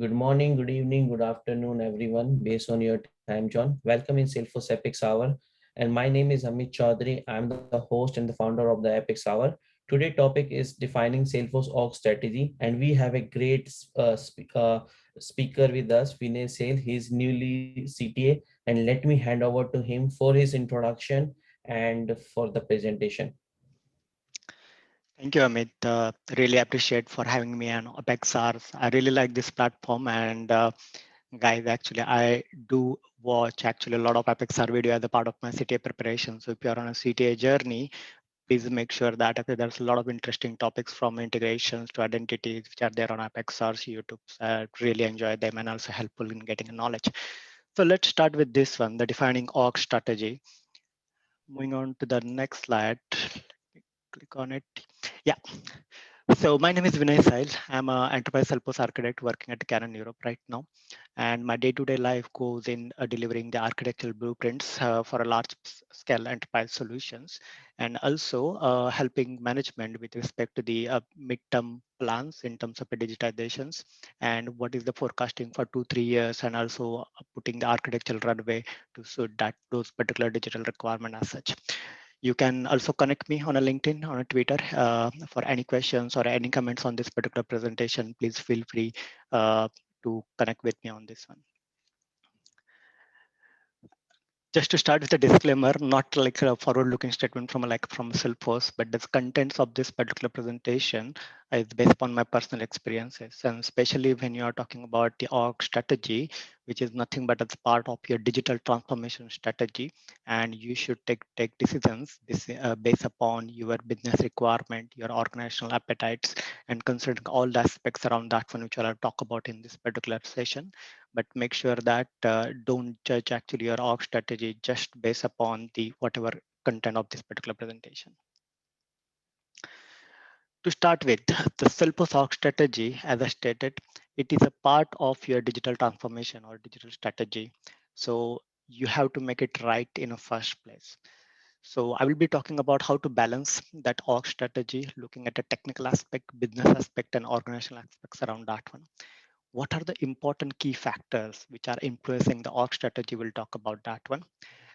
Good morning, good evening, good afternoon, everyone, based on your time zone. Welcome in Salesforce Epics Hour. And my name is Amit Chaudhary. I'm the host and the founder of the Epics Hour. Today topic is defining Salesforce org strategy, and we have a great speaker with us, Vinay Sale. He's newly CTA, and let me hand over to him for his introduction and for the presentation. Thank you, Amit. Really appreciate for having me on ApexRs. I really like this platform, and guys, actually, I do watch actually a lot of ApexR video as a part of my CTA preparation. So if you're on a CTA journey, please make sure that there's a lot of interesting topics from integrations to identities which are there on ApexR's YouTube. I really enjoy them and also helpful in getting knowledge. So let's start with this one, the defining org strategy. Moving on to the next slide. Click on it. Yeah. So my name is Vinay Sail. I'm an enterprise Salesforce architect working at Canon Europe right now. And my day-to-day life goes in delivering the architectural blueprints for a large-scale enterprise solutions, and also helping management with respect to the midterm plans in terms of the digitizations and what is the forecasting for 2-3 years, and also putting the architectural runway to suit that those particular digital requirement as such. You can also connect me on a LinkedIn, on a Twitter for any questions or any comments on this particular presentation. Please feel free to connect with me on this one. Just to start with a disclaimer, not like a forward-looking statement from Salesforce, but the contents of this particular presentation is based upon my personal experiences, and especially when you are talking about the org strategy, which is nothing but as part of your digital transformation strategy, and you should take decisions based upon your business requirement, your organizational appetites, and considering all the aspects around that one, which I'll talk about in this particular session. But make sure that don't judge actually your org strategy just based upon the whatever content of this particular presentation. To start with, the Salesforce org strategy, as I stated, it is a part of your digital transformation or digital strategy. So you have to make it right in the first place. So I will be talking about how to balance that org strategy, looking at the technical aspect, business aspect, and organizational aspects around that one. What are the important key factors which are influencing the org strategy? We'll talk about that one.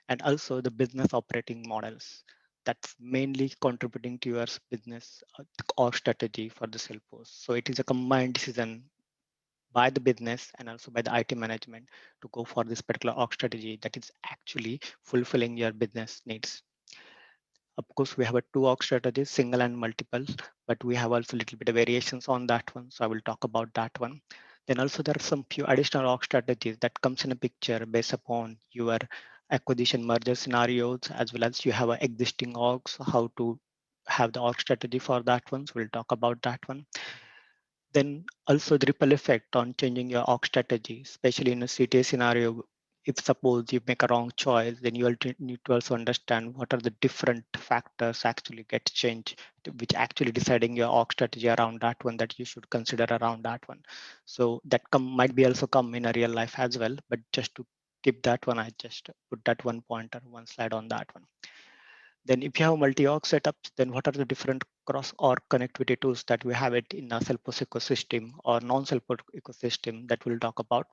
And also the business operating models that's mainly contributing to your business org strategy for the Salesforce. So it is a combined decision by the business and also by the IT management to go for this particular org strategy that is actually fulfilling your business needs. Of course, we have a two org strategies, single and multiple, but we have also a little bit of variations on that one. So I will talk about that one. Then also there are some few additional org strategies that comes in a picture based upon your acquisition merger scenarios, as well as you have a existing orgs, how to have the org strategy for that one. So we'll talk about that one. Then also the ripple effect on changing your org strategy, especially in a CTA scenario. If suppose you make a wrong choice, then you will need to also understand what are the different factors actually get changed, which actually deciding your org strategy around that one that you should consider around that one. So that might be also come in a real life as well, but just to keep that one, I just put that one pointer, one slide on that one. Then if you have multi-org setups, then what are the different cross-org connectivity tools that we have it in a Salesforce ecosystem or non-Salesforce ecosystem that we'll talk about.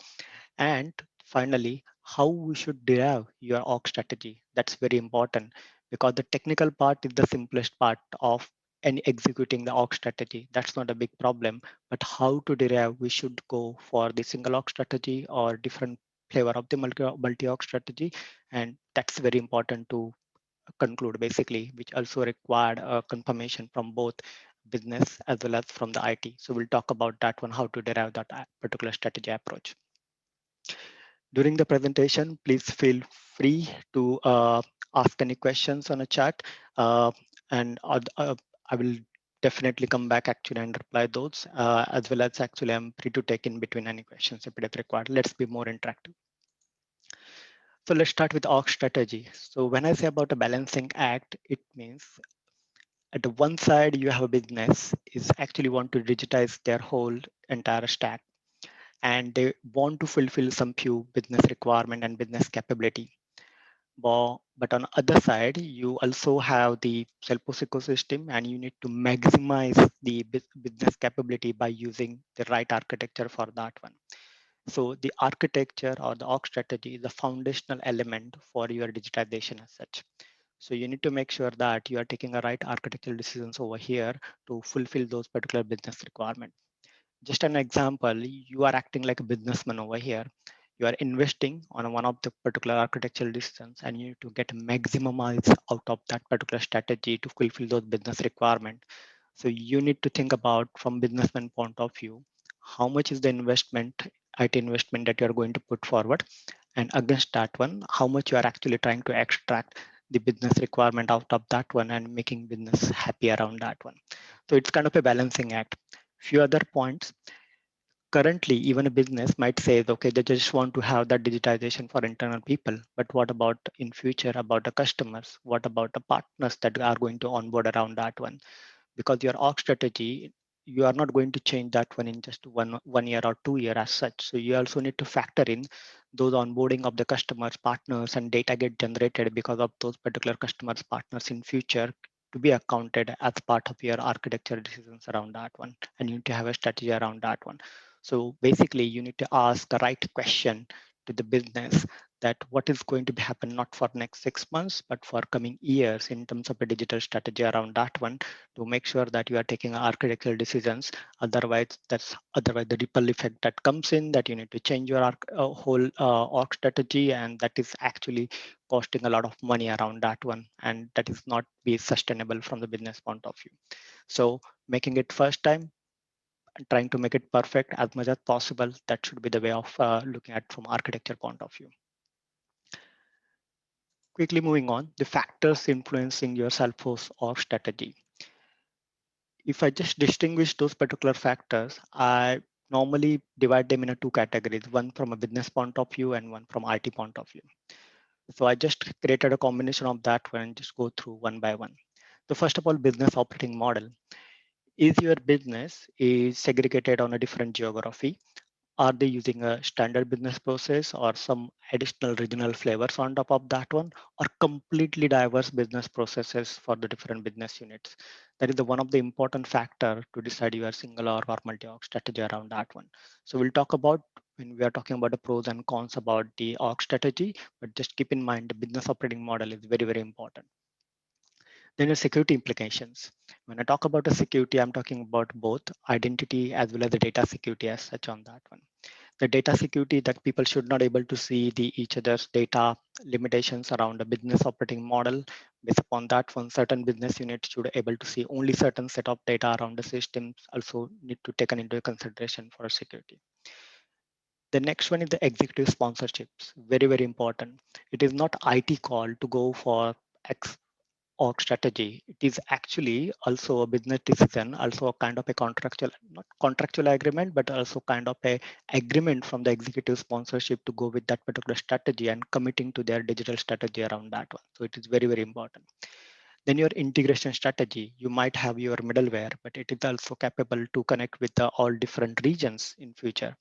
And finally, how we should derive your org strategy. That's very important because the technical part is the simplest part of any executing the org strategy. That's not a big problem, but how to derive, we should go for the single org strategy or different flavor of the multi-org strategy. And that's very important to conclude basically, which also required a confirmation from both business as well as from the IT. So we'll talk about that one, how to derive that particular strategy approach. During the presentation, please feel free to ask any questions on a chat, and I will definitely come back actually and reply those, as well as actually I'm free to take in between any questions if it is required. Let's be more interactive. So let's start with org strategy. So when I say about a balancing act, it means at the one side, you have a business is actually want to digitize their whole entire stack, and they want to fulfill some few business requirement and business capability. But on the other side, you also have the Salesforce ecosystem, and you need to maximize the business capability by using the right architecture for that one. So the architecture or the org strategy is a foundational element for your digitization as such. So you need to make sure that you are taking a right architectural decisions over here to fulfill those particular business requirements. Just an example, you are acting like a businessman over here. You are investing on one of the particular architectural decisions and you need to get maximize out of that particular strategy to fulfill those business requirements. So you need to think about from businessman point of view, how much is the investment, IT investment that you are going to put forward, and against that one, how much you are actually trying to extract the business requirement out of that one and making business happy around that one. So it's kind of a balancing act. Few other points. Currently, even a business might say, okay, they just want to have that digitization for internal people. But what about in future about the customers? What about the partners that are going to onboard around that one? Because your org strategy, you are not going to change that one in just one year or 2 year as such. So you also need to factor in those onboarding of the customers, partners, and data get generated because of those particular customers, partners in future to be accounted as part of your architecture decisions around that one. And you need to have a strategy around that one. So basically, you need to ask the right question to the business that what is going to be happen not for next 6 months but for coming years in terms of a digital strategy around that one to make sure that you are taking architectural decisions. Otherwise the ripple effect that comes in that you need to change your whole org strategy, and that is actually costing a lot of money around that one, and that is not be sustainable from the business point of view. So making it first time and trying to make it perfect as much as possible, that should be the way of looking at from architecture point of view. Quickly moving on, the factors influencing your Salesforce org strategy. If I just distinguish those particular factors, I normally divide them into two categories, one from a business point of view and one from IT point of view. So I just created a combination of that one and just go through one by one. So first of all, business operating model. Is your business is segregated on a different geography? Are they using a standard business process or some additional regional flavors on top of that one, or completely diverse business processes for the different business units? That is the one of the important factor to decide your single or multi-org strategy around that one. So we'll talk about when we are talking about the pros and cons about the org strategy, but just keep in mind the business operating model is very, very important. Then the security implications. When I talk about the security, I'm talking about both identity as well as the data security as such on that one. The data security that people should not able to see the each other's data limitations around the business operating model. Based upon that one, certain business units should able to see only certain set of data around the systems also need to taken into consideration for security. The next one is the executive sponsorships. Very, very important. It is not IT call to go for X org strategy. It is actually also a business decision, also a kind of a contractual, not contractual agreement, but also kind of a agreement from the executive sponsorship to go with that particular strategy and committing to their digital strategy around that one. So it is very, very important. Then your integration strategy, you might have your middleware, but it is also capable to connect with the all different regions in future.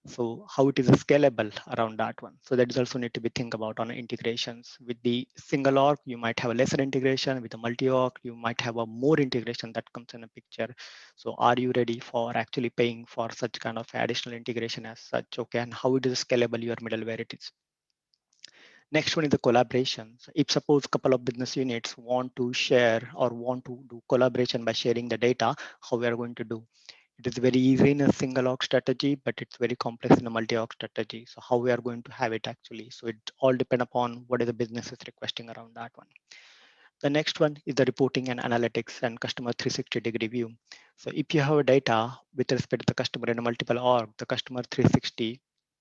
So how it is scalable around that one. So that is also need to be think about on integrations. With the single org, you might have a lesser integration. With the multi-org, you might have a more integration that comes in a picture. So are you ready for actually paying for such kind of additional integration as such? Okay, and how it is scalable your middleware it is. Next one is the collaborations. If suppose a couple of business units want to share or want to do collaboration by sharing the data, how we are going to do? It is very easy in a single org strategy, but it's very complex in a multi-org strategy. So how we are going to have it actually. So it all depend upon what is the business is requesting around that one. The next one is the reporting and analytics and customer 360-degree view. So if you have data with respect to the customer in a multiple org, the customer 360,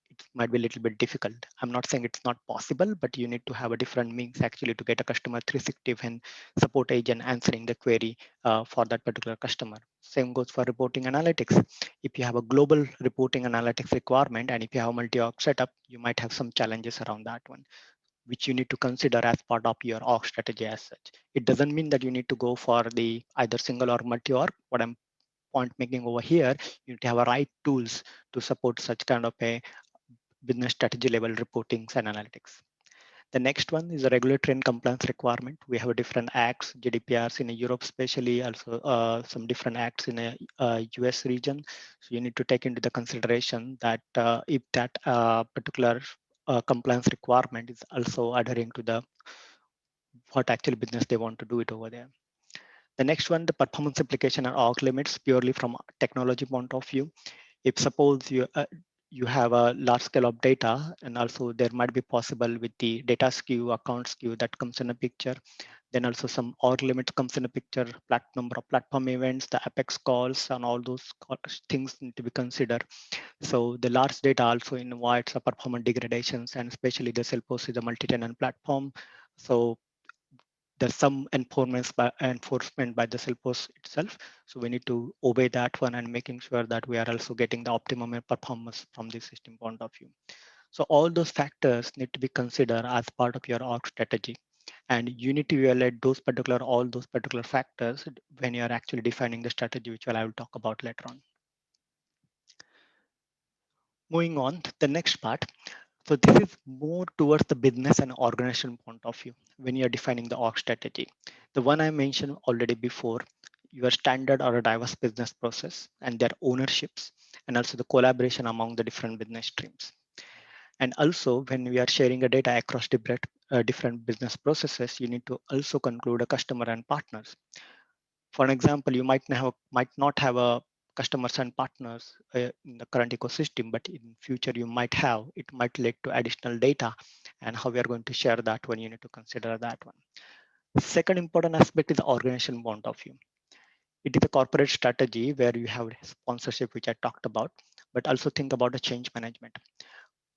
it might be a little bit difficult. I'm not saying it's not possible, but you need to have a different means actually to get a customer 360 when support agent answering the query for that particular customer. Same goes for reporting analytics. If you have a global reporting analytics requirement and if you have multi-org setup, you might have some challenges around that one, which you need to consider as part of your org strategy as such. It doesn't mean that you need to go for the either single or multi-org. What I'm point making over here, you need to have a right tools to support such kind of a business strategy level reportings and analytics. The next one is a regulatory and compliance requirement. We have a different acts, GDPRs in Europe, especially also some different acts in a US region. So you need to take into the consideration that if that particular compliance requirement is also adhering to the what actual business they want to do it over there. The next one, the performance application and org limits, purely from a technology point of view. If suppose you have a large scale of data, and also there might be possible with the data skew, account skew that comes in a picture. Then also some org limit comes in a picture, number of platform events, the apex calls, and all those things need to be considered. So the large data also invites a performance degradations, and especially the Salesforce is a multi-tenant platform. So there's some enforcement by the Salesforce itself. So we need to obey that one and making sure that we are also getting the optimum performance from the system point of view. So all those factors need to be considered as part of your org strategy. And you need to evaluate all those particular factors when you're actually defining the strategy, which I will talk about later on. Moving on to the next part. So this is more towards the business and organization point of view when you're defining the org strategy. The one I mentioned already before, your standard or a diverse business process and their ownerships, and also the collaboration among the different business streams. And also when we are sharing a data across different business processes, you need to also conclude a customer and partners. For an example, you might not have a customers and partners in the current ecosystem, but in future you might have. It might lead to additional data, and how we are going to share that one. You need to consider that one. Second important aspect is the organization point of view. It is a corporate strategy where you have sponsorship, which I talked about, but also think about the change management.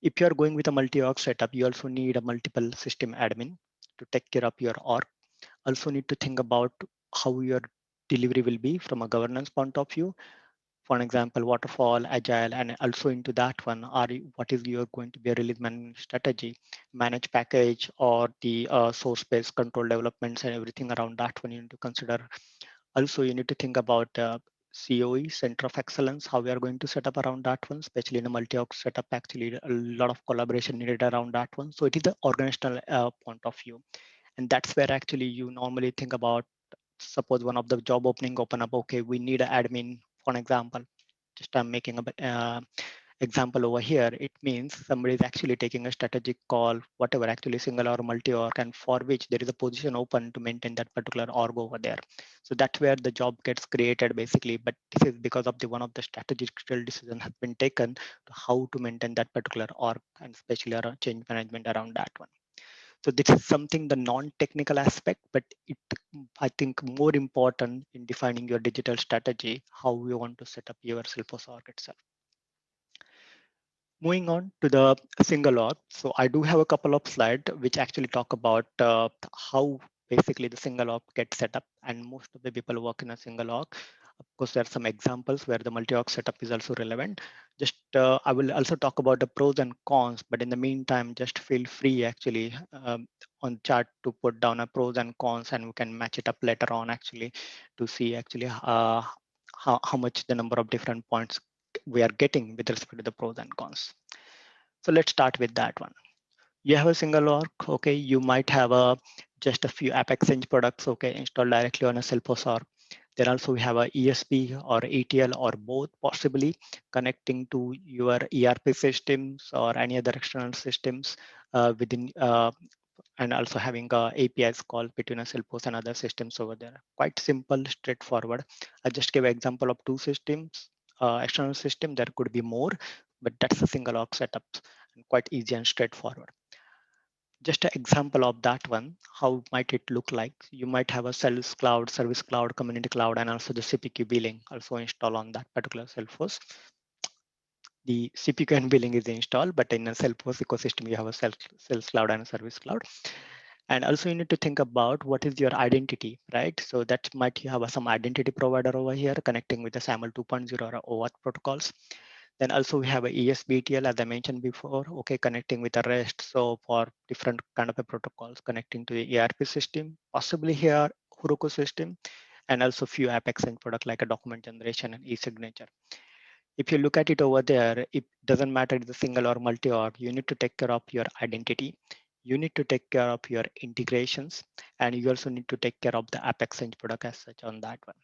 If you are going with a multi-org setup, you also need a multiple system admin to take care of your org. Also need to think about how your delivery will be from a governance point of view. For an example, waterfall, agile, and also into that one, what is your going to be a release management strategy, manage package or the source-based control developments and everything around that one you need to consider. Also, you need to think about COE, Center of Excellence, how we are going to set up around that one, especially in a multi-org setup, actually a lot of collaboration needed around that one. So it is the organizational point of view. And that's where actually you normally think about, suppose one of the job open up, okay, we need an admin, for an example. Just I'm making a example over here. It means somebody is actually taking a strategic call, whatever, actually single or multi-org, and for which there is a position open to maintain that particular org over there. So that's where the job gets created basically. But this is because of the one of the strategical decision has been taken to how to maintain that particular org, and especially around change management around that one. So this is something the non-technical aspect, but it I think more important in defining your digital strategy, how you want to set up your Salesforce org itself. Moving on to the single org. So I do have a couple of slides which actually talk about how basically the single org gets set up, and most of the people work in a single org. Of course, there are some examples where the multi-org setup is also relevant. Just I will also talk about the pros and cons, but in the meantime, just feel free actually on chat to put down a pros and cons, and we can match it up later on actually to see actually how much the number of different points we are getting with respect to the pros and cons. So let's start with that one. You have a single org, okay, you might have a just a few app exchange products, okay, installed directly on a Salesforce org. Then also we have a ESP or ETL or both possibly connecting to your ERP systems or any other external systems within and also having APIs call between a Salesforce and other systems over there. Quite simple, straightforward. I just gave an example of two systems, external system. There could be more, but that's a single org setup and quite easy and straightforward. Just an example of that one, how might it look like? You might have a sales cloud, service cloud, community cloud, and also the CPQ billing also install on that particular Salesforce. The CPQ and billing is installed, but in a Salesforce ecosystem, you have a sales cloud and a service cloud. And also you need to think about what is your identity, right? So that might you have some identity provider over here connecting with the SAML 2.0 or OAuth protocols. Then also we have a ESBTL, as I mentioned before, okay, connecting with the REST. So for different kind of a protocols connecting to the ERP system, possibly here Heroku system, and also few app exchange product like a document generation and e-signature. If you look at it over there, it doesn't matter if it's a single or multi-org, you need to take care of your identity. You need to take care of your integrations, and you also need to take care of the app exchange product as such on that one.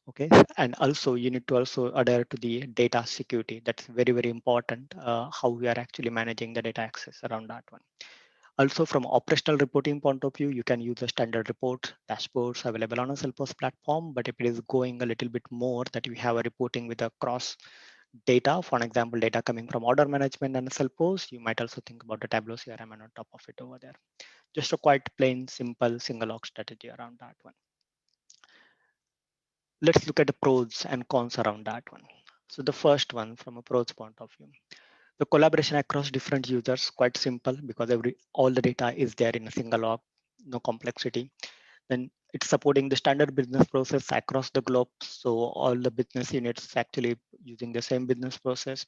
Okay, and also you need to also adhere to the data security. That's very, very important, how we are actually managing the data access around that one. Also, from operational reporting point of view, you can use the standard reports, dashboards available on a Salesforce platform. But if it is going a little bit more that we have a reporting with a cross data, for an example, data coming from order management and Salesforce, you might also think about the Tableau CRM and on top of it over there. Just a quite plain, simple single log strategy around that one. Let's look at the pros and cons around that one. So the first one, from a pros point of view, the collaboration across different users, quite simple because all the data is there in a single log, no complexity. Then it's supporting the standard business process across the globe. So all the business units actually using the same business process.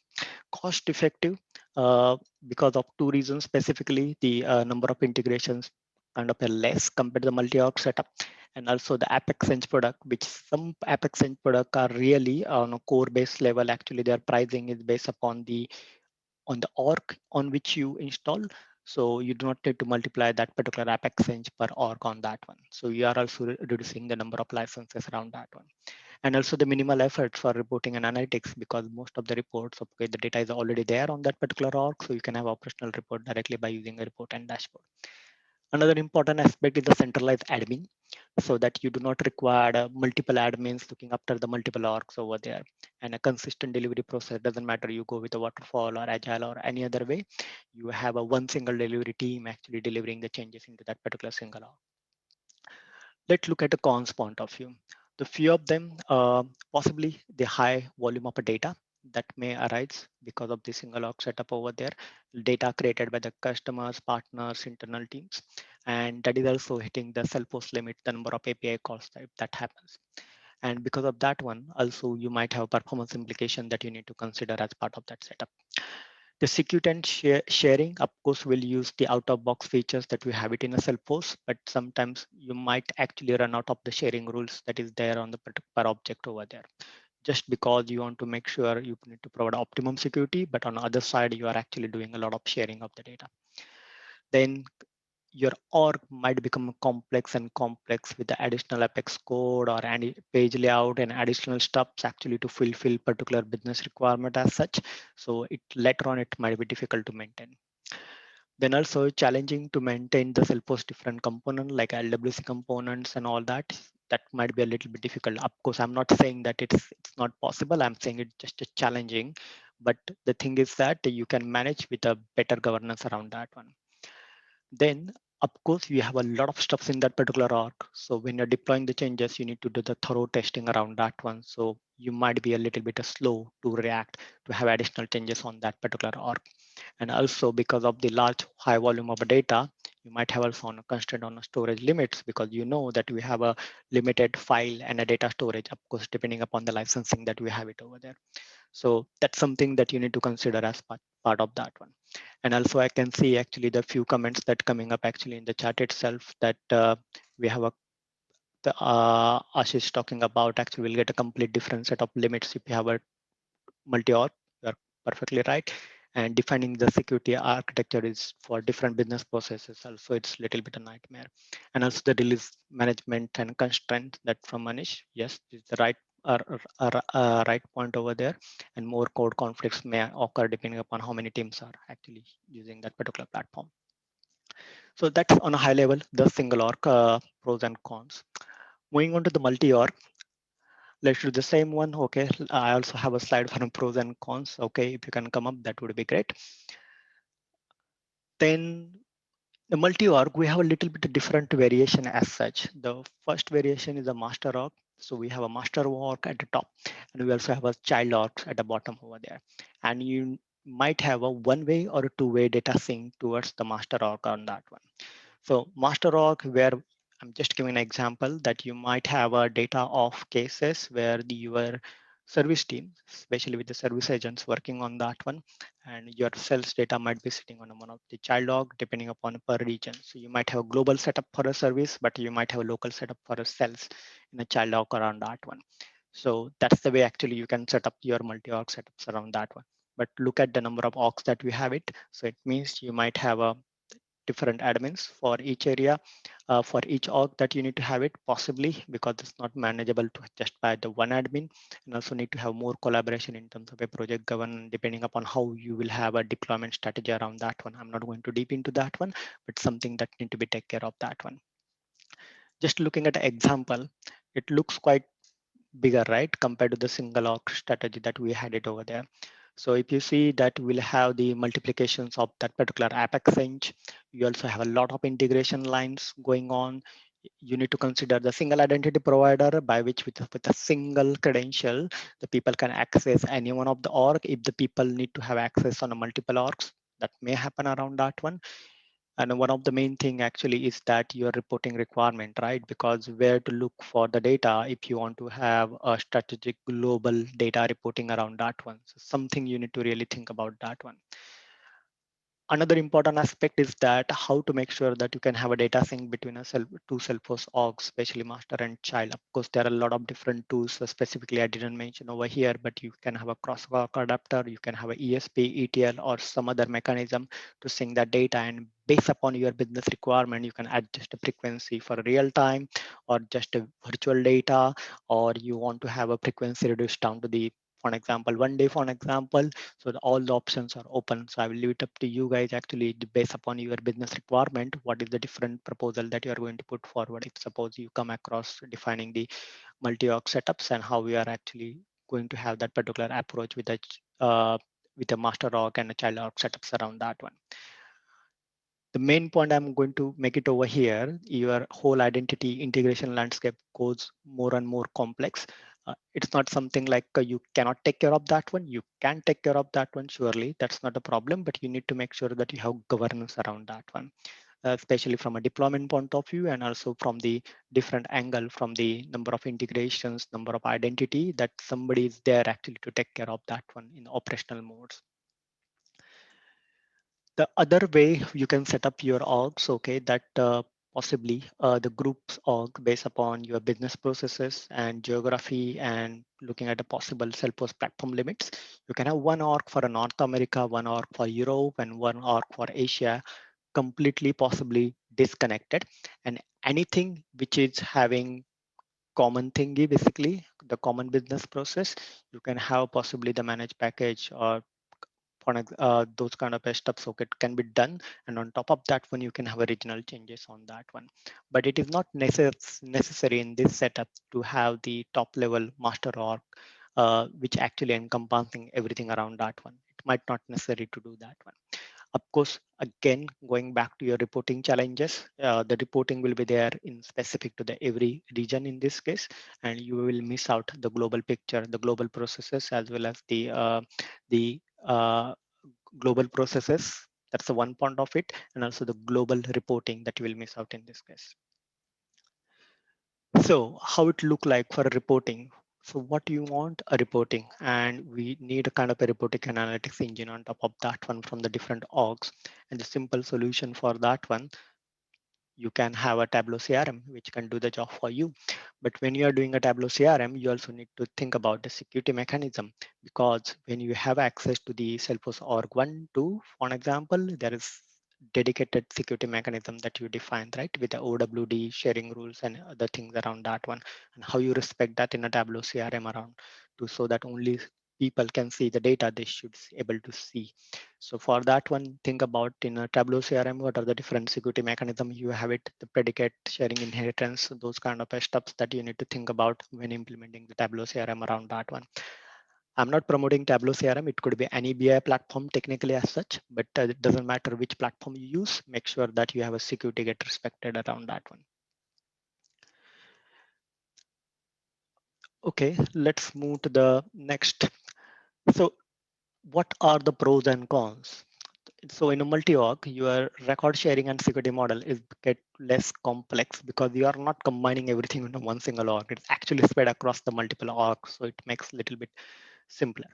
Cost effective, because of two reasons specifically: the number of integrations kind of a less compared to the multi-org setup, and also the app exchange product, which some app exchange product are really on a core base level. Actually, their pricing is based upon the on the org on which you install. So you do not need to multiply that particular app exchange per org on that one. So you are also reducing the number of licenses around that one. And also the minimal effort for reporting and analytics, because most of the reports, okay, the data is already there on that particular org. So you can have operational report directly by using a report and dashboard. Another important aspect is the centralized admin, so that you do not require multiple admins looking after the multiple orgs over there. And a consistent delivery process, doesn't matter you go with a waterfall or agile or any other way, you have a one single delivery team actually delivering the changes into that particular single org. Let's look at the cons point of view. The few of them, possibly the high volume of data that may arise because of the single org setup over there, data created by the customers, partners, internal teams, and that is also hitting the Salesforce limit, the number of API calls type that happens. And because of that one, also you might have performance implication that you need to consider as part of that setup. The security and sharing, of course, will use the out-of-box features that we have it in a Salesforce, but sometimes you might actually run out of the sharing rules that is there on the per object over there. Just because you want to make sure you need to provide optimum security, but on the other side, you are actually doing a lot of sharing of the data. Then your org might become complex and complex with the additional Apex code or any page layout and additional steps actually to fulfill particular business requirement as such. So it later on it might be difficult to maintain. Then also challenging to maintain the Salesforce different component like LWC components and all that. That might be a little bit difficult. Of course, I'm not saying that it's not possible. I'm saying it's just a challenging. But the thing is that you can manage with a better governance around that one. Then, of course, you have a lot of stuff in that particular org. So when you're deploying the changes, you need to do the thorough testing around that one. So you might be a little bit slow to react to have additional changes on that particular org. And also because of the large high volume of data, you might have also on a constraint on a storage limits, because you know that we have a limited file and a data storage, of course, depending upon the licensing that we have it over there. So that's something that you need to consider as part of that one. And also I can see actually the few comments that coming up actually in the chat itself that we have Ashish talking about actually we'll get a complete different set of limits if you have a multi-org. You're perfectly right. And defining the security architecture is for different business processes. Also, it's a little bit a nightmare. And also the release management and constraint that from Manish. Yes, is the right point over there. And more code conflicts may occur depending upon how many teams are actually using that particular platform. So that's on a high level, the single org pros and cons. Moving on to the multi-org, let's do the same one. Okay, I also have a slide for pros and cons. Okay, if you can come up, that would be great. Then the multi-org, we have a little bit different variation as such. The first variation is a master org. So we have a master org at the top, and we also have a child org at the bottom over there. And you might have a one-way or a two-way data sync towards the master org on that one. So master org, where I'm just giving an example that you might have a data of cases where your service team, especially with the service agents working on that one, and your sales data might be sitting on one of the child org depending upon per region. So you might have a global setup for a service, but you might have a local setup for a sales in a child org around that one. So that's the way actually you can set up your multi-org setups around that one. But look at the number of orgs that we have it. So it means you might have a different admins for each area, for each org that you need to have it possibly, because it's not manageable to just by the one admin, and also need to have more collaboration in terms of a project governance, depending upon how you will have a deployment strategy around that one. I'm not going to deep into that one, but something that need to be take care of that one. Just looking at an example, it looks quite bigger, right, compared to the single org strategy that we had it over there. So if you see that we'll have the multiplications of that particular app exchange, you also have a lot of integration lines going on. You need to consider the single identity provider by which with a single credential, the people can access any one of the org. If the people need to have access on a multiple orgs, that may happen around that one. And one of the main thing actually is that your reporting requirement, right? Because where to look for the data if you want to have a strategic global data reporting around that one. So something you need to really think about that one. Another important aspect is that how to make sure that you can have a data sync between two Salesforce orgs, especially master and child. Of course, there are a lot of different tools. So specifically, I didn't mention over here, but you can have a crosswalk adapter, you can have a ESP, ETL, or some other mechanism to sync that data. And based upon your business requirement, you can adjust the frequency for real time or just a virtual data, or you want to have a frequency reduced down to the, for example, 1 day, for an example. So all the options are open. So I will leave it up to you guys actually based upon your business requirement. What is the different proposal that you are going to put forward? If suppose you come across defining the multi-org setups and how we are actually going to have that particular approach with a master org and a child org setups around that one. The main point I'm going to make it over here, your whole identity integration landscape goes more and more complex. It's not something like you cannot take care of that one. You can take care of that one, surely. That's not a problem, but you need to make sure that you have governance around that one, especially from a deployment point of view and also from the different angle, from the number of integrations, number of identity that somebody is there actually to take care of that one in operational modes. The other way you can set up your orgs, okay, that possibly the groups org based upon your business processes and geography and looking at the possible Salesforce platform limits. You can have one org for North America, one org for Europe, and one org for Asia, completely possibly disconnected. And anything which is having common thingy, basically the common business process, you can have possibly the managed package or those kind of stuff socket can be done, and on top of that one you can have original changes on that one. But it is not necessary in this setup to have the top level master org which actually encompassing everything around that one. It might not necessary to do that one. Of course, again, going back to your reporting challenges, the reporting will be there in specific to the every region in this case, and you will miss out the global picture, the global processes, as well as the global processes. That's the one point of it, and also the global reporting that you will miss out in this case. So how it look like for a reporting? So what you want a reporting, and we need a kind of a reporting analytics engine on top of that one from the different orgs. And the simple solution for that one, you can have a Tableau CRM, which can do the job for you. But when you are doing a Tableau CRM, you also need to think about the security mechanism, because when you have access to the Salesforce org 1, 2, for example, there is dedicated security mechanism that you define, right, with the OWD sharing rules and other things around that one, and how you respect that in a Tableau CRM around to, so that only people can see the data they should be able to see. So for that one, think about in a Tableau CRM, what are the different security mechanism you have it, the predicate sharing inheritance, those kind of steps that you need to think about when implementing the Tableau CRM around that one. I'm not promoting Tableau CRM. It could be any BI platform technically as such, but it doesn't matter which platform you use. Make sure that you have a security get respected around that one. Okay, let's move to the next. So what are the pros and cons? So in a multi-org, your record sharing and security model is get less complex because you are not combining everything into one single org. It's actually spread across the multiple orgs, so it makes a little bit simpler.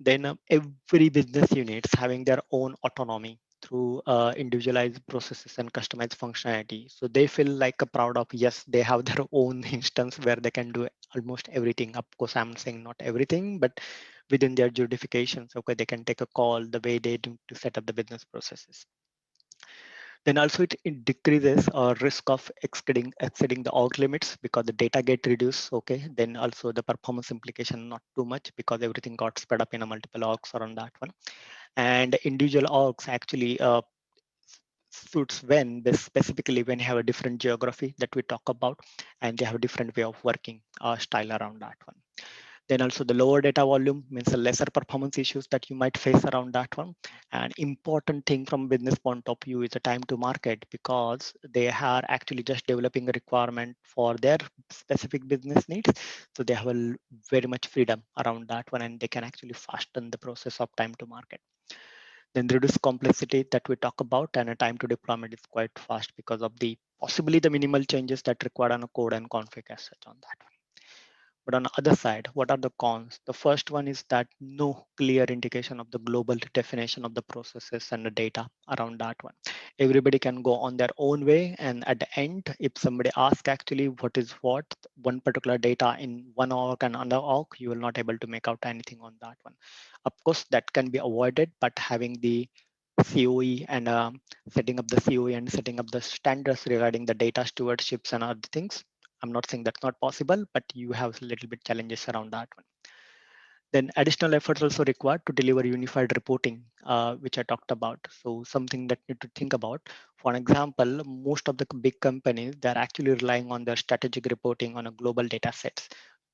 Then every business units having their own autonomy through individualized processes and customized functionality. So they feel like a proud of, yes, they have their own instance where they can do almost everything. Of course, I'm saying not everything, but within their justifications, okay, they can take a call the way they do to set up the business processes. Then also it decreases risk of exceeding the org limits because the data get reduced. Okay. Then also the performance implication not too much because everything got spread up in a multiple orgs around that one. And individual orgs actually suits when this specifically when you have a different geography that we talk about and they have a different way of working style around that one. Then also the lower data volume means the lesser performance issues that you might face around that one. And important thing from business point of view is the time to market because they are actually just developing a requirement for their specific business needs. So they have very much freedom around that one and they can actually fasten the process of time to market. Then reduce complexity that we talk about and a time to deployment is quite fast because of the possibly the minimal changes that required on a code and config as such on that one. But on the other side, what are the cons? The first one is that no clear indication of the global definition of the processes and the data around that one. Everybody can go on their own way. And at the end, if somebody asks actually what is what, one particular data in one org and another org, you will not able to make out anything on that one. Of course, that can be avoided, but having the COE and setting up the COE and setting up the standards regarding the data stewardships and other things. I'm not saying that's not possible, but you have a little bit challenges around that one. Then additional efforts also required to deliver unified reporting, which I talked about. So something that you need to think about. For example, most of the big companies, they're actually relying on their strategic reporting on a global data sets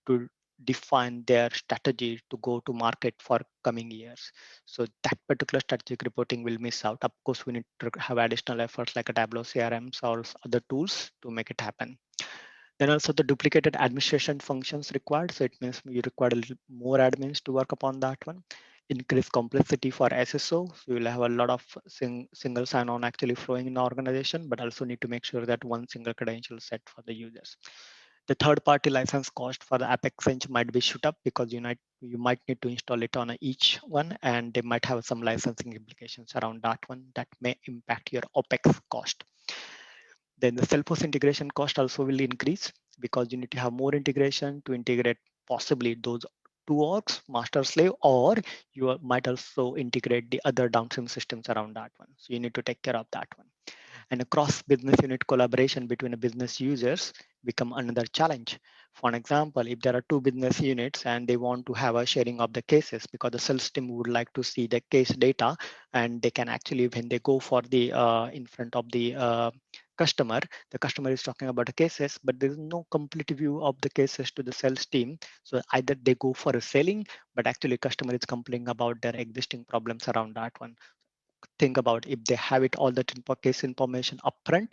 to define their strategy to go to market for coming years. So that particular strategic reporting will miss out. Of course, we need to have additional efforts like a Tableau CRMs or other tools to make it happen. Then also the duplicated administration functions required. So it means you require a little more admins to work upon that one. Increase complexity for SSO. So you'll have a lot of single sign-on actually flowing in the organization, but also need to make sure that one single credential set for the users. The third-party license cost for the App Exchange might be shoot up because you might need to install it on each one, and they might have some licensing implications around that one that may impact your OpEx cost. Then the Salesforce integration cost also will increase because you need to have more integration to integrate possibly those two orgs, master slave, or you might also integrate the other downstream systems around that one. So you need to take care of that one. And a cross business unit collaboration between the business users become another challenge. For an example, if there are two business units and they want to have a sharing of the cases because the sales team would like to see the case data and they can actually when they go for the in front of the the customer is talking about the cases, but there is no complete view of the cases to the sales team. So either they go for a selling, but actually customer is complaining about their existing problems around that one. Think about if they have it all that case information upfront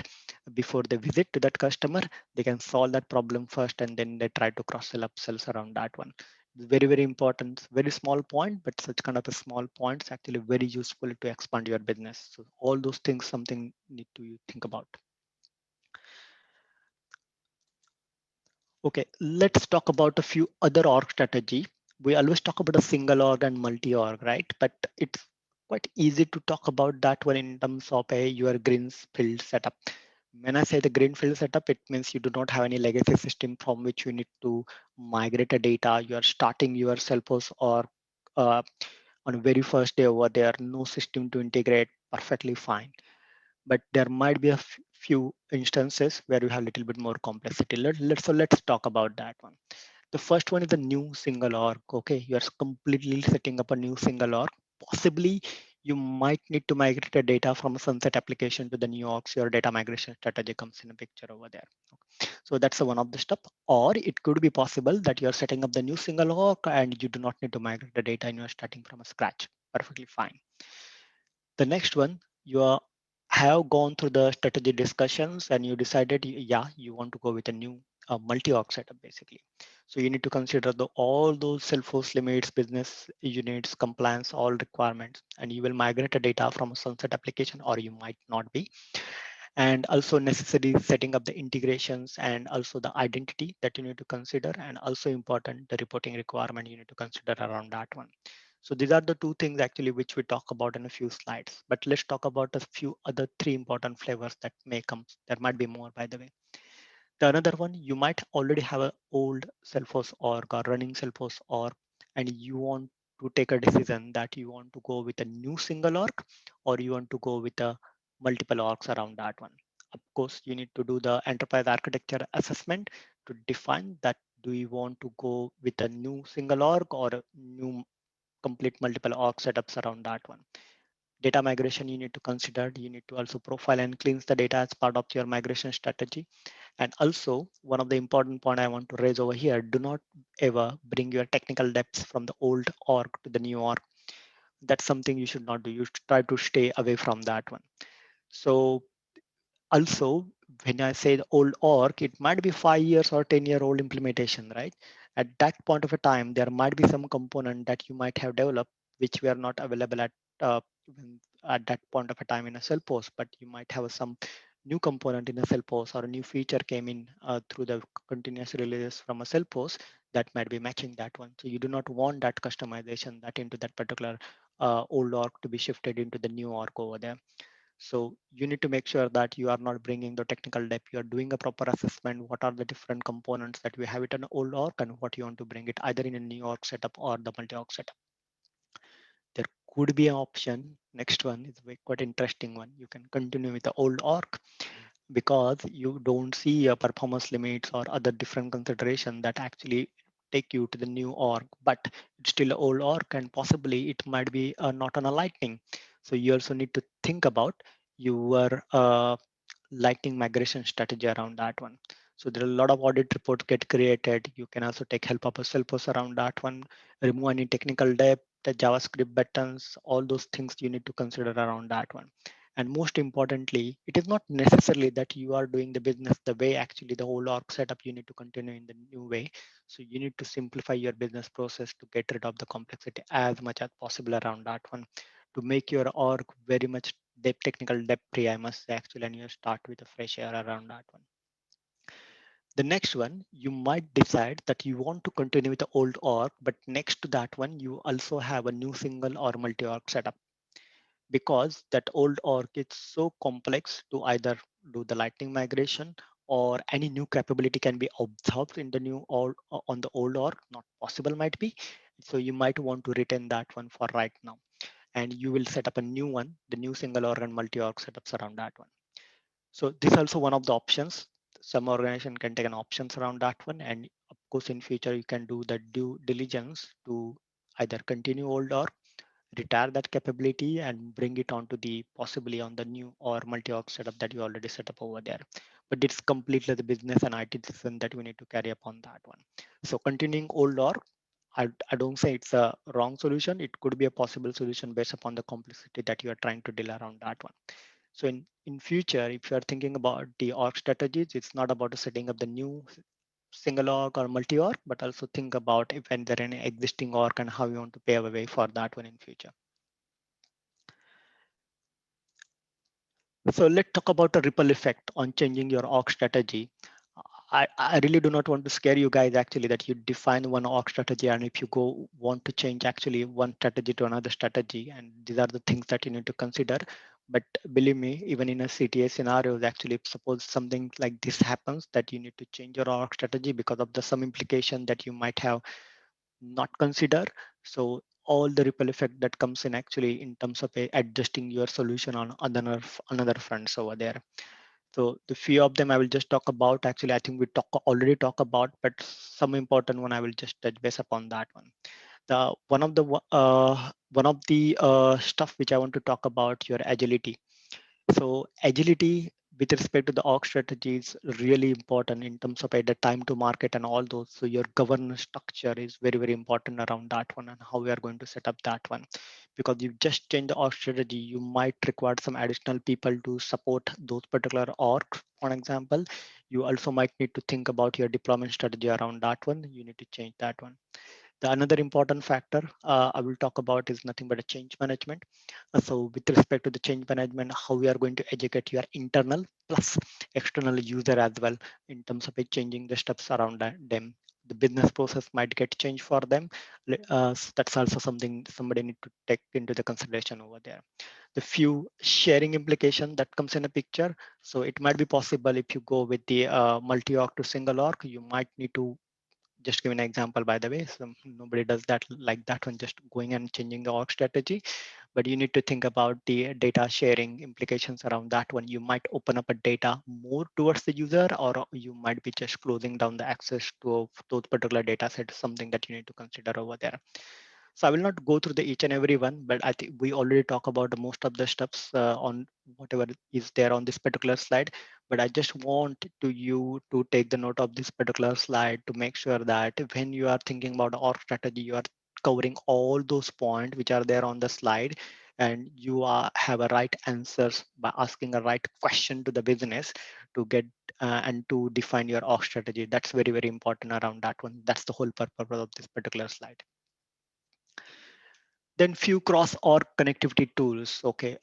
before they visit to that customer, they can solve that problem first and then they try to cross sell upsells around that one. It's very, very important, very small point, but such kind of a small points actually very useful to expand your business. So all those things something need to you think about. Okay, let's talk about a few other org strategy. We always talk about a single org and multi-org, right? But it's quite easy to talk about that one in terms of your greenfield setup. When I say the greenfield setup, it means you do not have any legacy system from which you need to migrate the data. You are starting your Salesforce or uh, on the very first day over there, no system to integrate, perfectly fine, but there might be a few instances where you have a little bit more complexity. Let's talk about that one. The first one is the new single org. Okay, you are completely setting up a new single org. Possibly you might need to migrate the data from a sunset application to the new org. Your data migration strategy comes in a picture over there. So that's one of the step. Or it could be possible that you're setting up the new single org and you do not need to migrate the data and you're starting from a scratch. Perfectly fine. The next one, you have gone through the strategy discussions and you decided, yeah, you want to go with a new multi-org setup basically. So you need to consider all those Salesforce limits, business units, compliance, all requirements, and you will migrate the data from a sunset application or you might not be. And also necessary setting up the integrations and also the identity that you need to consider, and also important, the reporting requirement you need to consider around that one. So these are the two things actually which we talk about in a few slides, but let's talk about a few other three important flavors that may come. There might be more, by the way. The another one, you might already have an old Salesforce org or running Salesforce org, and you want to take a decision that you want to go with a new single org or you want to go with a multiple orgs around that one. Of course, you need to do the enterprise architecture assessment to define that do you want to go with a new single org or a new complete multiple org setups around that one. Data migration you need to consider. You need to also profile and cleanse the data as part of your migration strategy. And also, one of the important point I want to raise over here, do not ever bring your technical depths from the old org to the new org. That's something you should not do. You should try to stay away from that one. So also, when I say the old org, it might be 5 years or 10-year-old implementation, right? At that point of a time, there might be some component that you might have developed which were not available at that point of a time in a Salesforce, but you might have some new component in a Salesforce or a new feature came in through the continuous releases from a Salesforce that might be matching that one. So you do not want that customization that into that particular old org to be shifted into the new org over there. So you need to make sure that you are not bringing the technical depth. You are doing a proper assessment. What are the different components that we have it in an old org and what you want to bring it either in a new org setup or the multi-org setup. There could be an option. Next one is quite interesting one. You can continue with the old org because you don't see a performance limits or other different consideration that actually take you to the new org, but it's still an old org and possibly it might be not on a lightning. So you also need to think about your lightning migration strategy around that one. So there are a lot of audit reports get created. You can also take help of a Salesforce around that one, remove any technical debt, the JavaScript buttons, all those things you need to consider around that one. And most importantly, it is not necessarily that you are doing the business the way actually the whole org setup you need to continue in the new way. So you need to simplify your business process to get rid of the complexity as much as possible around that one to make your org very much depth, technical depth free, I must say actually, and you start with a fresh air around that one. The next one, you might decide that you want to continue with the old org, but next to that one, you also have a new single or multi-org setup because that old org is so complex to either do the lightning migration or any new capability can be observed in the new or on the old org, not possible might be. So you might want to retain that one for right now. And you will set up a new one, the new single org and multi-org setups around that one. So this is also one of the options. Some organization can take an options around that one. And of course, in future, you can do the due diligence to either continue old or retire that capability and bring it onto the possibly on the new or multi-org setup that you already set up over there. But it's completely the business and IT decision that we need to carry upon that one. So continuing old org, I don't say it's a wrong solution. It could be a possible solution based upon the complexity that you are trying to deal around that one. So in future, if you are thinking about the org strategies, it's not about setting up the new single org or multi-org, but also think about if when there any existing org and how you want to pave a way for that one in future. So let's talk about the ripple effect on changing your org strategy. I really do not want to scare you guys actually that you define one org strategy and if you go want to change actually one strategy to another strategy and these are the things that you need to consider. But believe me, even in a CTA scenario, actually suppose something like this happens that you need to change your org strategy because of the some implication that you might have not consider. So all the ripple effect that comes in actually in terms of adjusting your solution on another fronts over there. So the few of them I will just talk about. Actually, I think we already talk about, but some important one I will just touch base upon that one. The one of the stuff which I want to talk about your agility. So agility with respect to the org strategy is really important in terms of the time to market and all those. So your governance structure is very, very important around that one and how we are going to set up that one. Because you just change the org strategy, you might require some additional people to support those particular orgs. For example, you also might need to think about your deployment strategy around that one. You need to change that one. The another important factor I will talk about is nothing but a change management. So with respect to the change management, how we are going to educate your internal plus external user as well in terms of changing the steps around them. The business process might get changed for them. That's also something somebody need to take into the consideration over there. The few sharing implication that comes in a picture. So it might be possible if you go with the multi-org to single org, you might need to just give an example by the way. So nobody does that like that one, just going and changing the org strategy. but you need to think about the data sharing implications around that one. You might open up a data more towards the user, or you might be just closing down the access to those particular data sets, something that you need to consider over there. So I will not go through the each and every one, but I think we already talk about the most of the steps on whatever is there on this particular slide. But I just want to you to take the note of this particular slide to make sure that when you are thinking about org strategy, you are covering all those points which are there on the slide, and you have a right answers by asking a right question to the business to get and to define your org strategy. That's very, very important around that one. That's the whole purpose of this particular slide. Then few cross org connectivity tools. Okay,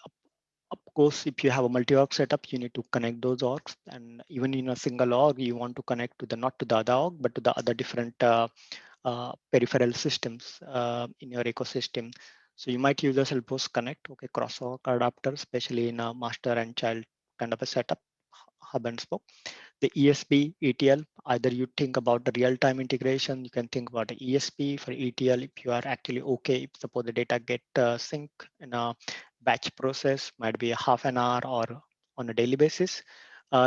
of course, if you have a multi-org setup, you need to connect those orgs. And even in a single org, you want to connect to the not to the other org, but to the other different peripheral systems in your ecosystem. So you might use a Salesforce Connect, okay, cross org adapter, especially in a master and child kind of a setup, hub and spoke. The ESP, ETL, either you think about the real-time integration, you can think about the ESP for ETL if you are actually okay. If suppose the data get sync in a batch process, might be a half an hour or on a daily basis.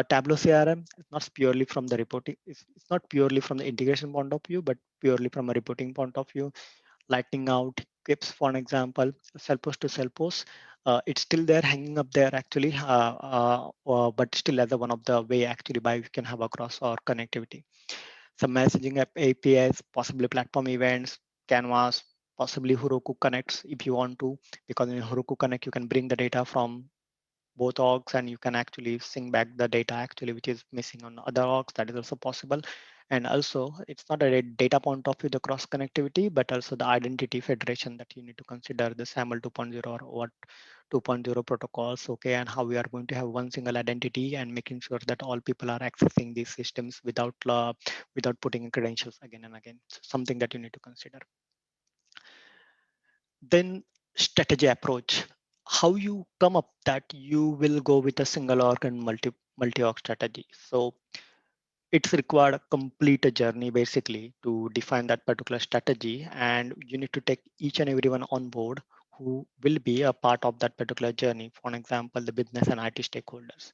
Tableau CRM is not purely from the reporting, it's not purely from the integration point of view, but purely from a reporting point of view. Lightning out quips, for an example, Salesforce to Salesforce. It's still there hanging up there actually, but still as a one of the way actually by we can have across our connectivity. Some messaging app APIs, possibly platform events, Canvas, possibly Heroku connects if you want to, because in Heroku Connect you can bring the data from both orgs and you can actually sync back the data actually which is missing on other orgs. That is also possible. And also it's not a data point of view the cross connectivity, but also the identity federation that you need to consider, the SAML 2.0 or what 2.0 protocols, okay, and how we are going to have one single identity and making sure that all people are accessing these systems without putting in credentials again and again. So something that you need to consider. Then strategy approach, how you come up that you will go with a single org and multi org strategy. So it's required a complete a journey basically to define that particular strategy, and you need to take each and everyone on board who will be a part of that particular journey. For an example, the business and IT stakeholders.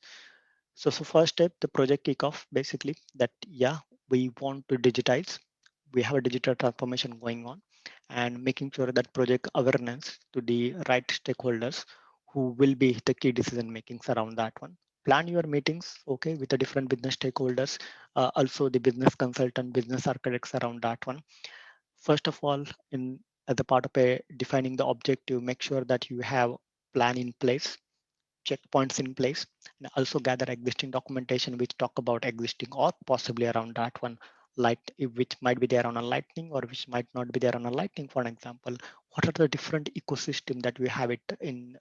So first step, the project kickoff, basically that, yeah, we want to digitize. We have a digital transformation going on, and making sure that project awareness to the right stakeholders who will be the key decision makings around that one. Plan your meetings, okay, with the different business stakeholders, also the business consultant, business architects around that one. First of all, in as a part of a defining the objective, make sure that you have plan in place, checkpoints in place, and also gather existing documentation which talk about existing or possibly around that one, light which might be there on a lightning or which might not be there on a lightning. For an example, what are the different ecosystem that we have it in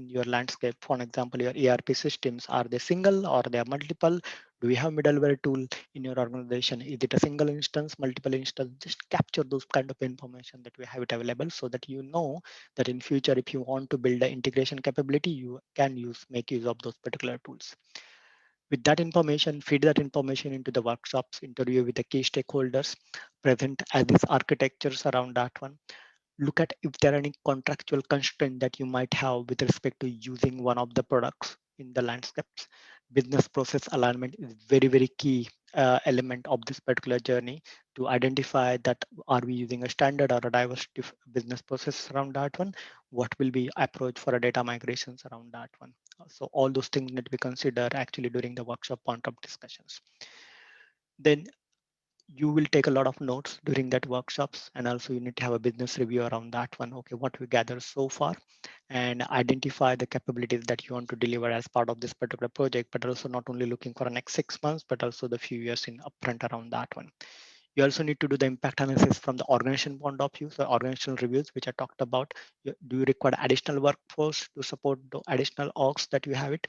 your landscape? For an example, your ERP systems, are they single or they are multiple? Do we have middleware tool in your organization? Is it a single instance, multiple instance? Just capture those kind of information that we have it available, so that you know that in future if you want to build an integration capability, you can make use of those particular tools. With that information, feed that information into the workshops, interview with the key stakeholders, present as these architectures around that one. Look at if there are any contractual constraint that you might have with respect to using one of the products in the landscapes. Business process alignment is very, very key element of this particular journey, to identify that are we using a standard or a diverse business process around that one. What will be approach for a data migrations around that one. So all those things need to be considered actually during the workshop point of discussions. Then you will take a lot of notes during that workshops, and also you need to have a business review around that one. Okay, what we gather so far, and identify the capabilities that you want to deliver as part of this particular project, but also not only looking for the next 6 months, but also the few years in upfront around that one. You also need to do the impact analysis from the organization point of view. So organizational reviews, which I talked about. Do you require additional workforce to support the additional orgs that you have it?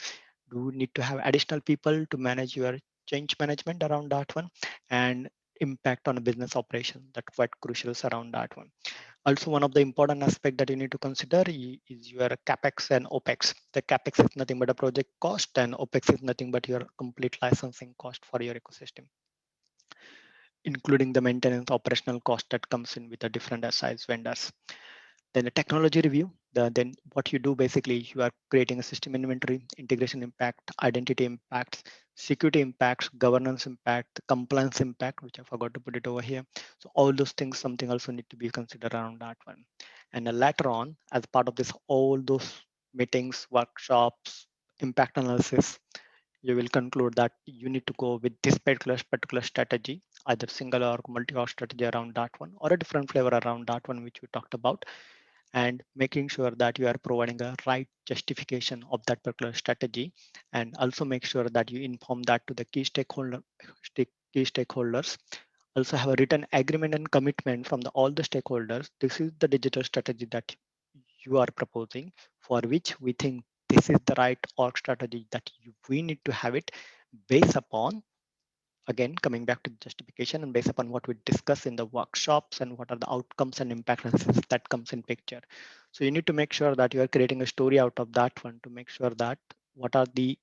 Do you need to have additional people to manage your change management around that one? And impact on a business operation, that quite crucial around that one. Also, one of the important aspect that you need to consider is your capex and opex. The capex is nothing but a project cost, and opex is nothing but your complete licensing cost for your ecosystem, including the maintenance operational cost that comes in with the different SIs vendors. Then a technology review. Then what you do basically, you are creating a system inventory, integration impact, identity impacts, security impacts, governance impact, compliance impact, which I forgot to put it over here. So all those things, something also need to be considered around that one. And then later on, as part of this, all those meetings, workshops, impact analysis, you will conclude that you need to go with this particular strategy, either single or multi-org strategy around that one, or a different flavor around that one, which we talked about, and making sure that you are providing a right justification of that particular strategy, and also make sure that you inform that to the key stakeholders. Also have a written agreement and commitment from all the stakeholders. This is the digital strategy that you are proposing, for which we think this is the right org strategy that we need to have it based upon, again coming back to the justification, and based upon what we discuss in the workshops and what are the outcomes and impact analysis that comes in picture. So you need to make sure that you are creating a story out of that one, to make sure that what are the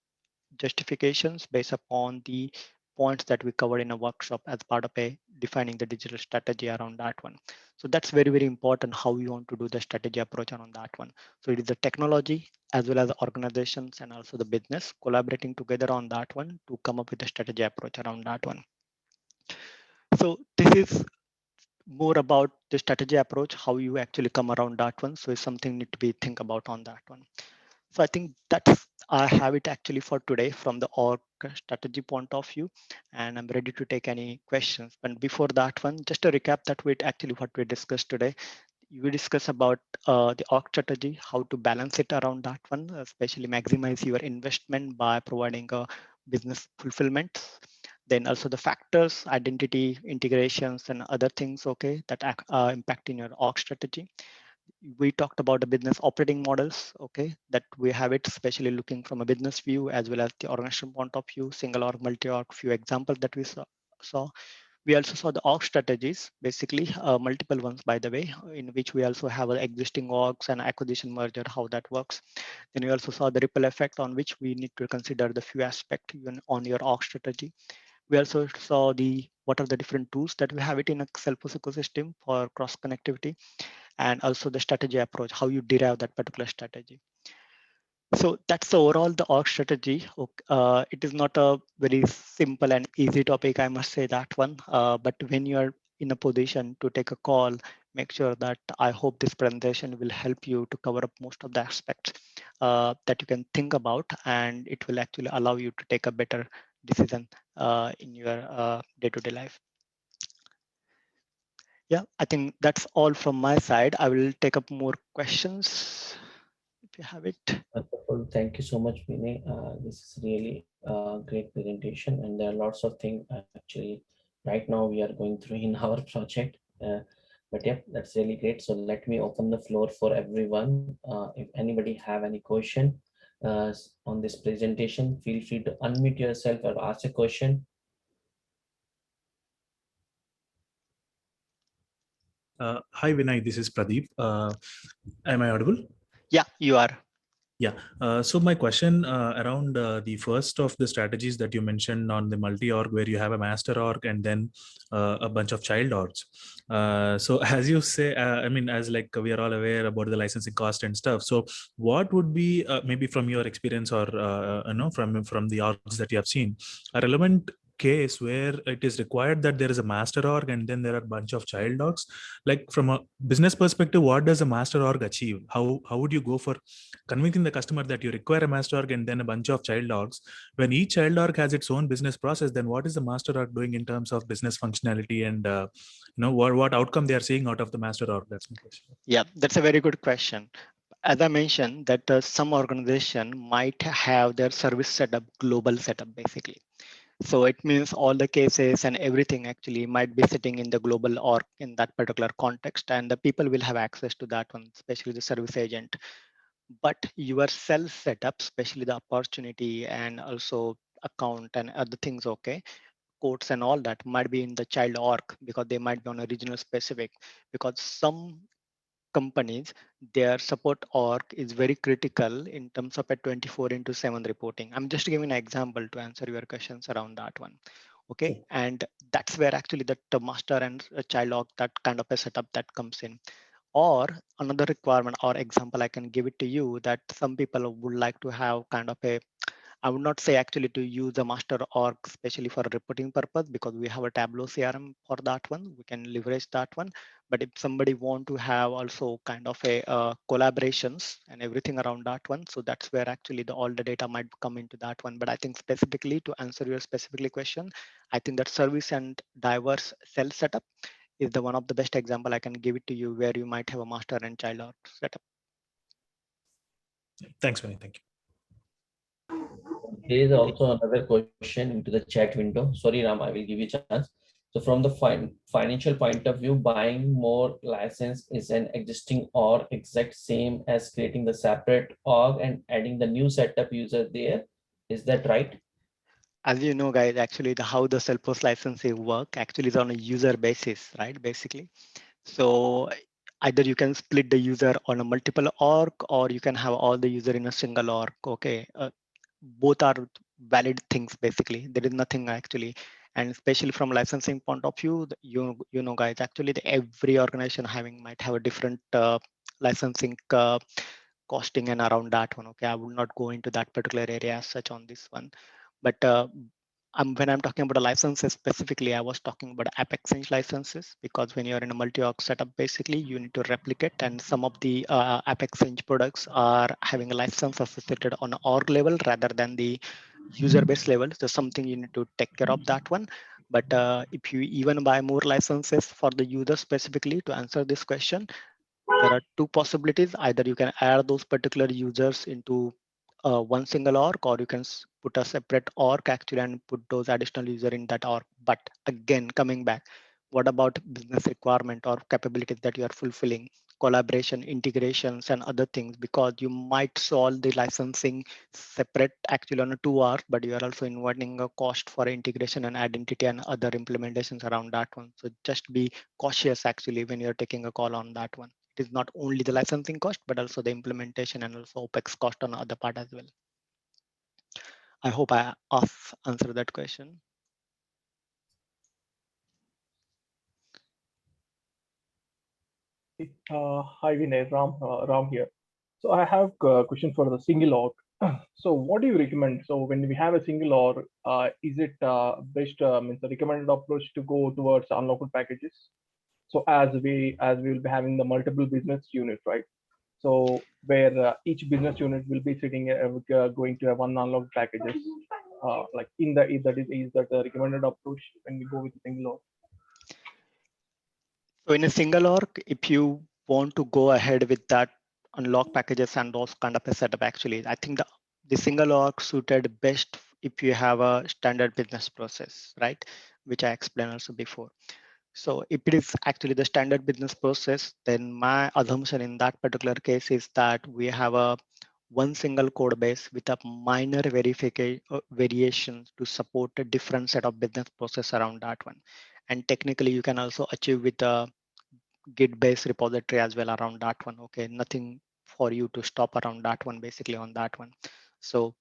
justifications based upon the points that we covered in a workshop as part of a defining the digital strategy around that one. So that's very, very important how you want to do the strategy approach around that one. So it is the technology as well as the organizations and also the business collaborating together on that one to come up with a strategy approach around that one. So this is more about the strategy approach, how you actually come around that one. So it's something need to be think about on that one. So I think that's I have it actually for today from the org strategy point of view, and I'm ready to take any questions. But before that one, just a recap that we actually what we discussed today. We discuss about the org strategy, how to balance it around that one, especially maximize your investment by providing a business fulfillment. Then also the factors, identity, integrations, and other things, okay, that impact in your org strategy. We talked about the business operating models, okay, that we have it, especially looking from a business view as well as the organization point of view, single or multi-org, few examples that we saw. We also saw the org strategies, basically multiple ones, by the way, in which we also have existing orgs and acquisition merger, how that works. Then we also saw the ripple effect on which we need to consider the few aspects even on your org strategy. We also saw the what are the different tools that we have it in a Salesforce ecosystem for cross connectivity, and also the strategy approach, how you derive that particular strategy. So that's the overall the org strategy. It is not a very simple and easy topic, I must say that one. But when you are in a position to take a call, make sure that I hope this presentation will help you to cover up most of the aspects that you can think about, and it will actually allow you to take a better decision in your day-to-day life. Yeah, I think that's all from my side. I will take up more questions if you have it. Wonderful. Thank you so much, Vinay. This is really a great presentation, and there are lots of things actually right now we are going through in our project. But yeah, that's really great. So let me open the floor for everyone. If anybody have any question on this presentation, feel free to unmute yourself or ask a question. Hi Vinay, this is Pradeep. Am I audible? Yeah, you are. Yeah. So my question around the first of the strategies that you mentioned on the multi-org, where you have a master org and then a bunch of child orgs. So as you say, I mean, as like we are all aware about the licensing cost and stuff. So what would be maybe from your experience or from the orgs that you have seen, a relevant case where it is required that there is a master org and then there are a bunch of child orgs? Like from a business perspective, what does a master org achieve? How would you go for convincing the customer that you require a master org and then a bunch of child orgs? When each child org has its own business process, then what is the master org doing in terms of business functionality, and what outcome they are seeing out of the master org? That's my question. Yeah, that's a very good question. As I mentioned, that some organization might have their service setup global setup basically. So it means all the cases and everything actually might be sitting in the global org in that particular context, and the people will have access to that one, especially the service agent. But your self setup, especially the opportunity and also account and other things, okay, codes and all that might be in the child org because they might be on a regional specific, because some companies, their support org is very critical in terms of a 24 into 7 reporting. I'm just giving an example to answer your questions around that one. Okay, and that's where actually that the master and child org, that kind of a setup that comes in. Or another requirement or example I can give it to you, that some people would like to have kind of a, I would not say actually to use the master org especially for reporting purpose, because we have a Tableau CRM for that one. We can leverage that one. But if somebody want to have also kind of a collaborations and everything around that one, so that's where actually all the data might come into that one. But I think specifically to answer your specifically question, I think that service and diverse cell setup is the one of the best example I can give it to you, where you might have a master and child org setup. Thanks, Vinny. Thank you. There is also another question into the chat window. Sorry, Ram, I will give you a chance. So from the financial point of view, buying more license is an existing org exact same as creating the separate org and adding the new setup user there. Is that right? As you know, guys, actually how the Salesforce licensing work actually is on a user basis, right? Basically. So either you can split the user on a multiple org, or you can have all the user in a single org. Okay. Both are valid things basically. There is nothing actually, and especially from licensing point of view, you know guys, actually every organization having might have a different licensing costing and around that one. Okay, I will not go into that particular area as such on this one. But when I'm talking about the licenses specifically, I was talking about App Exchange licenses, because when you're in a multi-org setup, basically you need to replicate, and some of the App Exchange products are having a license associated on an org level rather than the user base level. So something you need to take care of that one. But if you even buy more licenses for the user specifically to answer this question, there are two possibilities. Either you can add those particular users into one single org, or you can put a separate org actually and put those additional user in that org. But again, coming back, what about business requirement or capabilities that you are fulfilling, collaboration, integrations, and other things? Because you might solve the licensing separate actually on a 2 hours, but you are also inviting a cost for integration and identity and other implementations around that one. So just be cautious actually when you're taking a call on that one. It is not only the licensing cost, but also the implementation and also OpEx cost on the other part as well. I hope I answered that question. Hi Vinay, Ram here. So I have a question for the single org. So what do you recommend? So when we have a single org, is it best means the recommended approach to go towards unlocked packages? So as we will be having the multiple business units, right? So where each business unit will be sitting going to have one unlocked packages. Like in the is that the recommended approach when we go with single org? So in a single org, if you want to go ahead with that unlock packages and those kind of a setup, actually, I think the single org suited best if you have a standard business process, right? Which I explained also before. So if it is actually the standard business process, then my assumption in that particular case is that we have a one single code base with a minor verification variations to support a different set of business process around that one. And technically, you can also achieve with a Git based repository as well around that one. Okay, nothing for you to stop around that one, basically on that one. So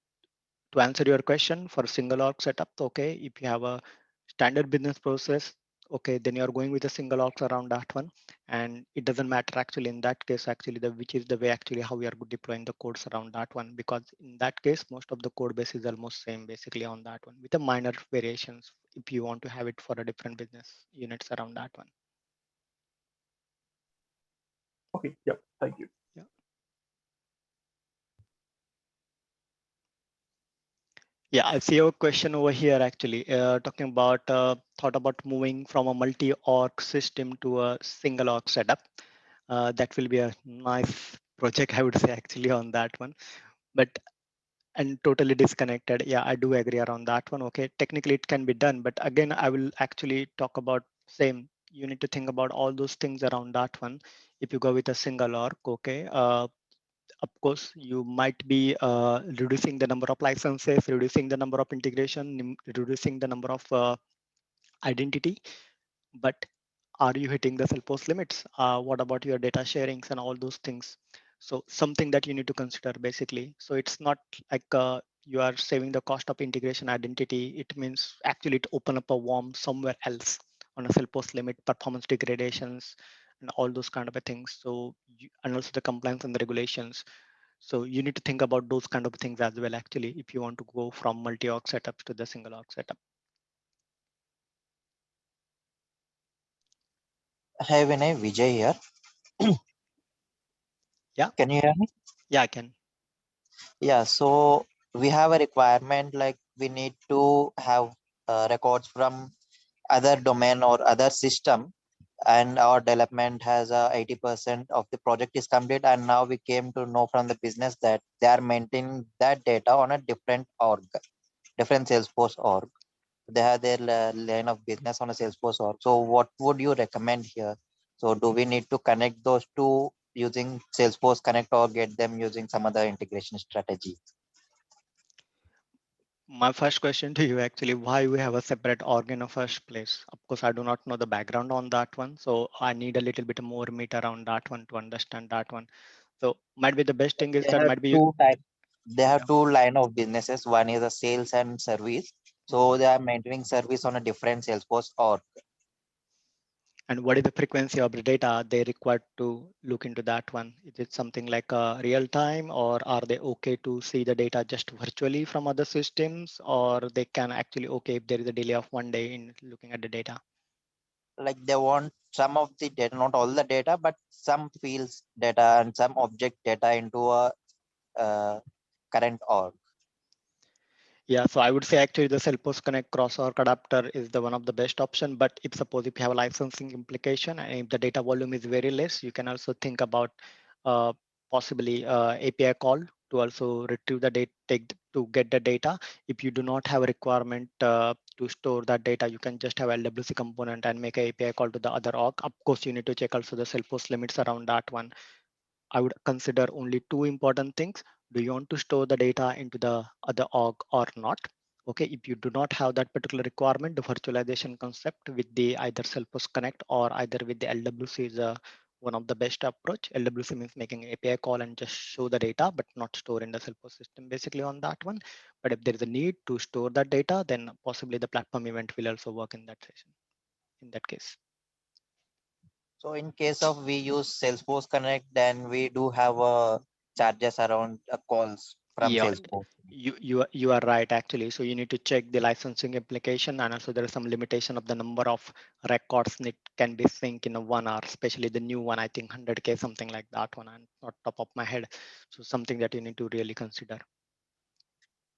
to answer your question, for single org setup, okay, if you have a standard business process, okay, then you're going with a single org around that one. And it doesn't matter actually in that case, actually, which is the way actually how we are deploying the codes around that one, because in that case, most of the code base is almost same basically on that one with the minor variations if you want to have it for a different business units around that one. Okay, yeah, thank you. Yeah. Yeah, I see your question over here actually, talking about thought about moving from a multi-org system to a single org setup. That will be a nice project, I would say, actually on that one. But and totally disconnected. Yeah, I do agree around that one. Okay, technically it can be done, but again, I will actually talk about same. You need to think about all those things around that one. If you go with a single org, okay, of course, you might be reducing the number of licenses, reducing the number of integration, reducing the number of identity. But are you hitting the Salesforce limits? What about your data sharings and all those things? So something that you need to consider basically. So it's not like you are saving the cost of integration identity. It means actually to open up a worm somewhere else on a Salesforce limit, performance degradations, and all those kind of a things. So and also the compliance and the regulations. So you need to think about those kind of things as well, actually, if you want to go from multi-org setups to the single org setup. Hey Vinay, Vijay here. Yeah, Can you hear me? yeah, I can. Yeah, so we have a requirement like we need to have records from other domain or other system, and our development has 80% of the project is complete, and now we came to know from the business that they are maintaining that data on a different org, different Salesforce org. They have their line of business on a Salesforce org. So what would you recommend here? So do we need to connect those two using Salesforce Connect or get them using some other integration strategy? My first question to you, actually, why we have a separate org in the first place? Of course, I do not know the background on that one, so I need a little bit more meat around that one to understand that one. So might be the best thing is They that have might be two type. They yeah. have two line of businesses. One is a sales and service. So Mhm. they are maintaining service on a different Salesforce org. And what is the frequency of the data they require to look into that one? Is it something like real time, or are they okay to see the data just virtually from other systems, or they can actually okay if there is a delay of 1 day in looking at the data? Like they want some of the data, not all the data, but some fields data and some object data into a uh, current org. Yeah, so I would say actually the Salesforce Connect cross-org adapter is the one of the best option. But if suppose if you have a licensing implication and if the data volume is very less, you can also think about uh, possibly API call to also retrieve the data, to get the data. If you do not have a requirement to store that data, you can just have LWC component and make a API call to the other org. Of course, you need to check also the Salesforce limits around that one. I would consider only two important things. Do you want to store the data into the other org or not? Okay, if you do not have that particular requirement, the virtualization concept with the either Salesforce Connect or either with the LWC is one of the best approach. LWC means making an API call and just show the data, but not store in the Salesforce system basically on that one. But if there is a need to store that data, then possibly the platform event will also work in that session, in that case. So in case of we use Salesforce Connect, then we do have charges around calls from Yeah, Salesforce. you are right actually. So you need to check the licensing application, and also there is some limitation of the number of records that can be synced in a 1 hour, especially the new one. I think 100K something like that one, and not top of my head. So something that you need to really consider.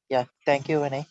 Yeah, thank you, Vinay.